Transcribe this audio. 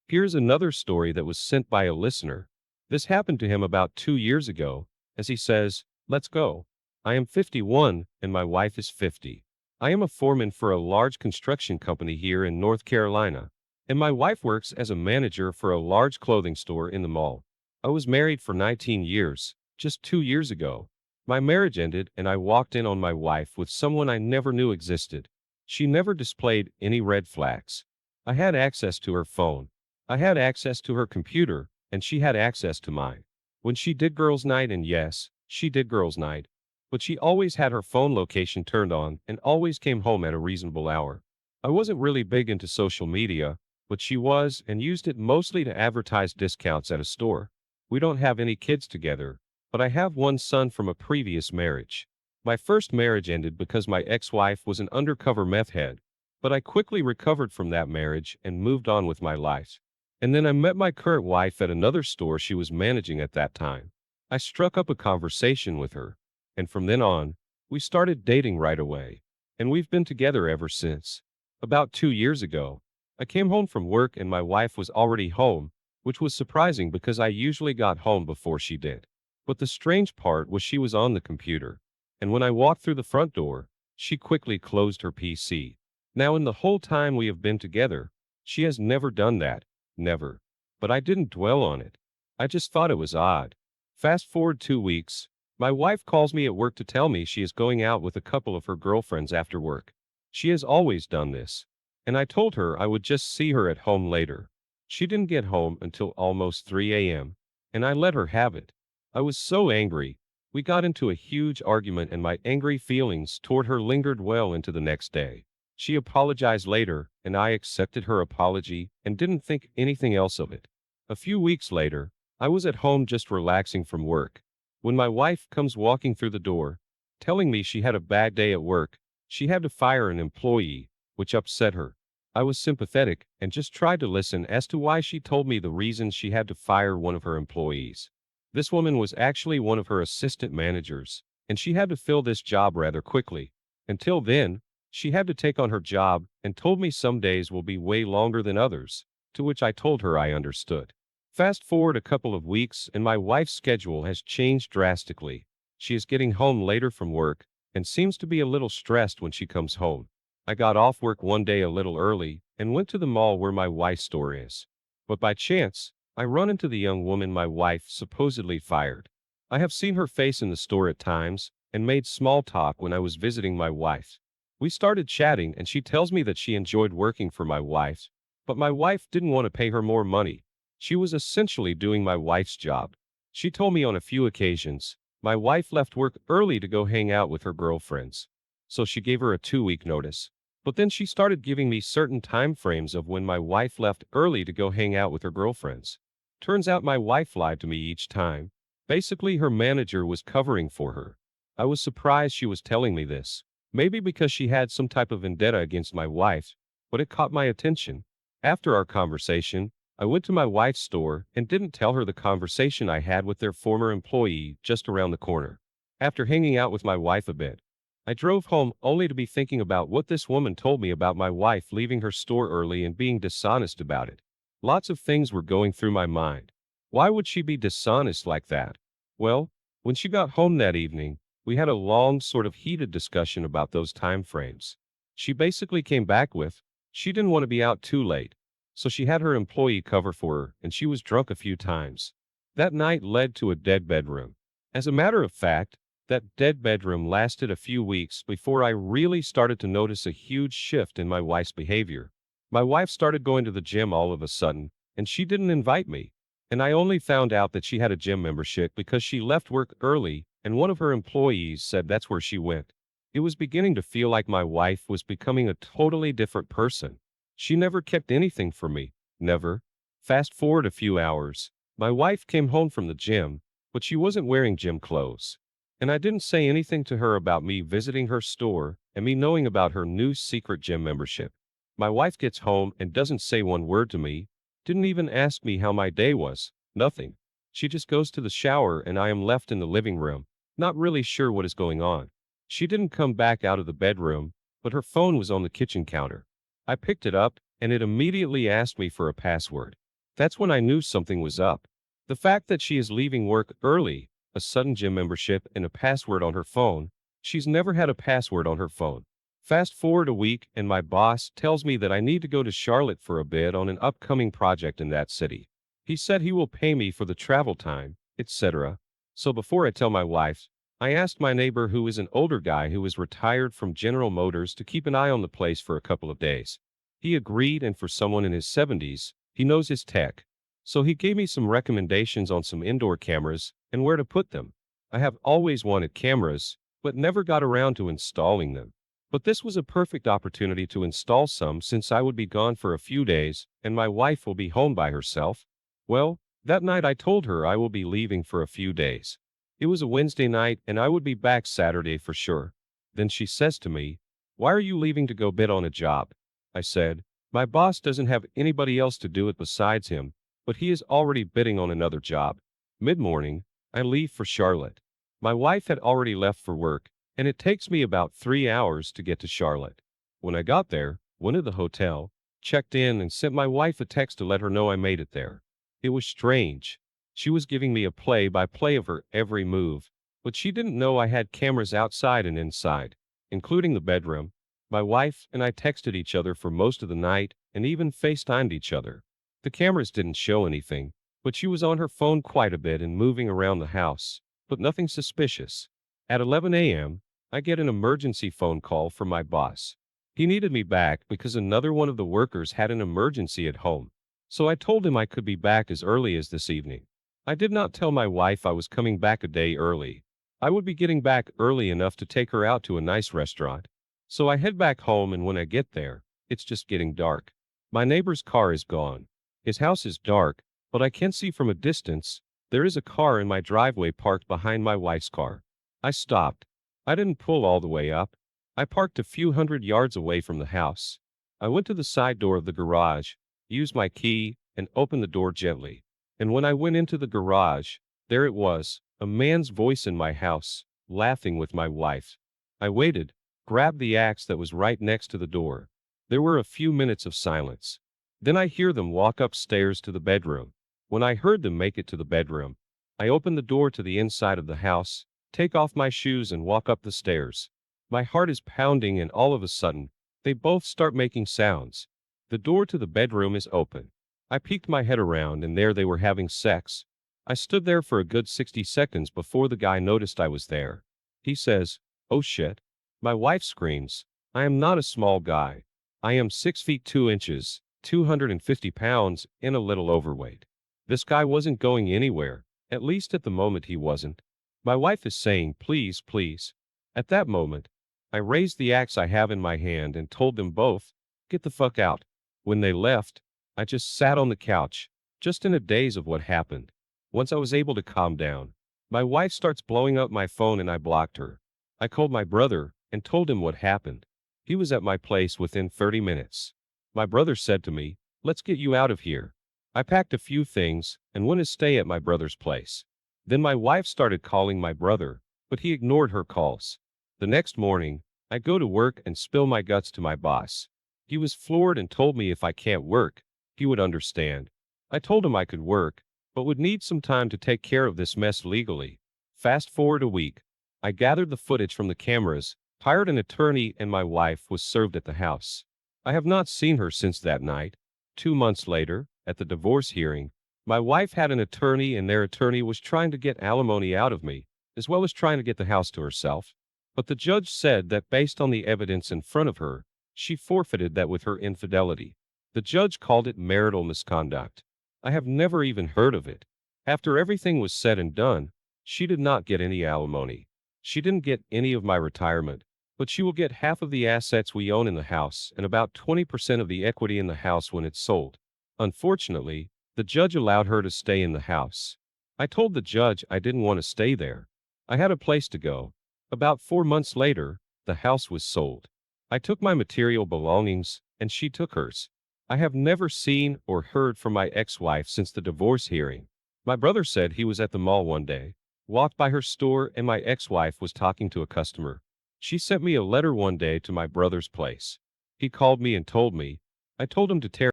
Here's another story that was sent by a listener. This happened to him about 2 years ago, as he says, let's go. I am 51 and my wife is 50. I am a foreman for a large construction company here in North Carolina, and my wife works as a manager for a large clothing store in the mall. I was married for 19 years, just 2 years ago. My marriage ended and I walked in on my wife with someone I never knew existed. She never displayed any red flags. I had access to her phone. I had access to her computer, and she had access to mine. When she did girls' night, and yes, she did girls' night, but she always had her phone location turned on and always came home at a reasonable hour. I wasn't really big into social media, but she was and used it mostly to advertise discounts at a store. We don't have any kids together, but I have one son from a previous marriage. My first marriage ended because my ex-wife was an undercover meth head, but I quickly recovered from that marriage and moved on with my life. And then I met my current wife at another store she was managing at that time. I struck up a conversation with her, and from then on, we started dating right away, and we've been together ever since. About 2 years ago, I came home from work and my wife was already home, which was surprising because I usually got home before she did. But the strange part was she was on the computer, and when I walked through the front door, she quickly closed her PC. Now in the whole time we have been together, she has never done that. Never. But I didn't dwell on it. I just thought it was odd. Fast forward 2 weeks. My wife calls me at work to tell me she is going out with a couple of her girlfriends after work. She has always done this. And I told her I would just see her at home later. She didn't get home until almost 3 a.m., and I let her have it. I was so angry. We got into a huge argument and my angry feelings toward her lingered well into the next day. She apologized later, and I accepted her apology and didn't think anything else of it. A few weeks later, I was at home just relaxing from work, when my wife comes walking through the door, telling me she had a bad day at work. She had to fire an employee, which upset her. I was sympathetic and just tried to listen as to why she told me the reasons she had to fire one of her employees. This woman was actually one of her assistant managers, and she had to fill this job rather quickly. Until then, she had to take on her job and told me some days will be way longer than others, to which I told her I understood. Fast forward a couple of weeks and my wife's schedule has changed drastically. She is getting home later from work and seems to be a little stressed when she comes home. I got off work one day a little early and went to the mall where my wife's store is. But by chance, I run into the young woman my wife supposedly fired. I have seen her face in the store at times and made small talk when I was visiting my wife. We started chatting and she tells me that she enjoyed working for my wife, but my wife didn't want to pay her more money. She was essentially doing my wife's job. She told me on a few occasions, my wife left work early to go hang out with her girlfriends. So she gave her a 2-week notice. But then she started giving me certain time frames of when my wife left early to go hang out with her girlfriends. Turns out my wife lied to me each time. Basically, her manager was covering for her. I was surprised she was telling me this. Maybe because she had some type of vendetta against my wife, but it caught my attention. After our conversation, I went to my wife's store and didn't tell her the conversation I had with their former employee just around the corner. After hanging out with my wife a bit, I drove home only to be thinking about what this woman told me about my wife leaving her store early and being dishonest about it. Lots of things were going through my mind. Why would she be dishonest like that? Well, when she got home that evening, we had a long, sort of heated discussion about those time frames. She basically came back with, she didn't want to be out too late, so she had her employee cover for her and she was drunk a few times. That night led to a dead bedroom. As a matter of fact, that dead bedroom lasted a few weeks before I really started to notice a huge shift in my wife's behavior. My wife started going to the gym all of a sudden, and she didn't invite me. And I only found out that she had a gym membership because she left work early and one of her employees said that's where she went. It was beginning to feel like my wife was becoming a totally different person. She never kept anything from me. Never. Fast forward a few hours. My wife came home from the gym, but she wasn't wearing gym clothes. And I didn't say anything to her about me visiting her store and me knowing about her new secret gym membership. My wife gets home and doesn't say one word to me, didn't even ask me how my day was, nothing. She just goes to the shower and I am left in the living room, not really sure what is going on. She didn't come back out of the bedroom, but her phone was on the kitchen counter. I picked it up, and it immediately asked me for a password. That's when I knew something was up. The fact that she is leaving work early, a sudden gym membership, and a password on her phone. She's never had a password on her phone. Fast forward a week, and my boss tells me that I need to go to Charlotte for a bit on an upcoming project in that city. He said he will pay me for the travel time, etc. So before I tell my wife, I asked my neighbor, who is an older guy who is retired from General Motors, to keep an eye on the place for a couple of days. He agreed, and for someone in his 70s, he knows his tech. So he gave me some recommendations on some indoor cameras and where to put them. I have always wanted cameras, but never got around to installing them. But this was a perfect opportunity to install some, since I would be gone for a few days and my wife will be home by herself. Well, that night I told her I will be leaving for a few days. It was a Wednesday night and I would be back Saturday for sure. Then she says to me, "Why are you leaving to go bid on a job?" I said, "My boss doesn't have anybody else to do it besides him, but he is already bidding on another job." Mid-morning, I leave for Charlotte. My wife had already left for work, and it takes me about 3 hours to get to Charlotte. When I got there, went to the hotel, checked in, and sent my wife a text to let her know I made it there. It was strange. She was giving me a play-by-play of her every move, but she didn't know I had cameras outside and inside, including the bedroom. My wife and I texted each other for most of the night and even FaceTimed each other. The cameras didn't show anything, but she was on her phone quite a bit and moving around the house, but nothing suspicious. At 11 a.m., I get an emergency phone call from my boss. He needed me back because another one of the workers had an emergency at home. So I told him I could be back as early as this evening. I did not tell my wife I was coming back a day early. I would be getting back early enough to take her out to a nice restaurant. So I head back home, and when I get there, it's just getting dark. My neighbor's car is gone. His house is dark, but I can see from a distance there is a car in my driveway parked behind my wife's car. I stopped. I didn't pull all the way up. I parked a few hundred yards away from the house. I went to the side door of the garage, used my key, and opened the door gently. And when I went into the garage, there it was, a man's voice in my house, laughing with my wife. I waited, grabbed the axe that was right next to the door. There were a few minutes of silence. Then I hear them walk upstairs to the bedroom. When I heard them make it to the bedroom, I opened the door to the inside of the house, take off my shoes, and walk up the stairs. My heart is pounding, and all of a sudden, they both start making sounds. The door to the bedroom is open. I peeked my head around, and there they were having sex. I stood there for a good 60 seconds before the guy noticed I was there. He says, "Oh shit." My wife screams. I am not a small guy. I am 6 feet 2 inches, 250 pounds, and a little overweight. This guy wasn't going anywhere, at least at the moment he wasn't. My wife is saying, "Please, please." At that moment, I raised the axe I have in my hand and told them both, "Get the fuck out." When they left, I just sat on the couch, just in a daze of what happened. Once I was able to calm down, my wife starts blowing up my phone and I blocked her. I called my brother and told him what happened. He was at my place within 30 minutes. My brother said to me, "Let's get you out of here." I packed a few things and went to stay at my brother's place. Then my wife started calling my brother, but he ignored her calls. The next morning, I go to work and spill my guts to my boss. He was floored and told me if I can't work, he would understand. I told him I could work, but would need some time to take care of this mess legally. Fast forward a week. I gathered the footage from the cameras, hired an attorney, and my wife was served at the house. I have not seen her since that night. 2 months later, at the divorce hearing, my wife had an attorney, and their attorney was trying to get alimony out of me, as well as trying to get the house to herself. But the judge said that based on the evidence in front of her, she forfeited that with her infidelity. The judge called it marital misconduct. I have never even heard of it. After everything was said and done, she did not get any alimony. She didn't get any of my retirement, but she will get half of the assets we own in the house and about 20% of the equity in the house when it's sold. Unfortunately, the judge allowed her to stay in the house. I told the judge I didn't want to stay there. I had a place to go. About 4 months later, the house was sold. I took my material belongings, and she took hers. I have never seen or heard from my ex-wife since the divorce hearing. My brother said he was at the mall one day, walked by her store, and my ex-wife was talking to a customer. She sent me a letter one day to my brother's place. He called me and told me. I told him to tear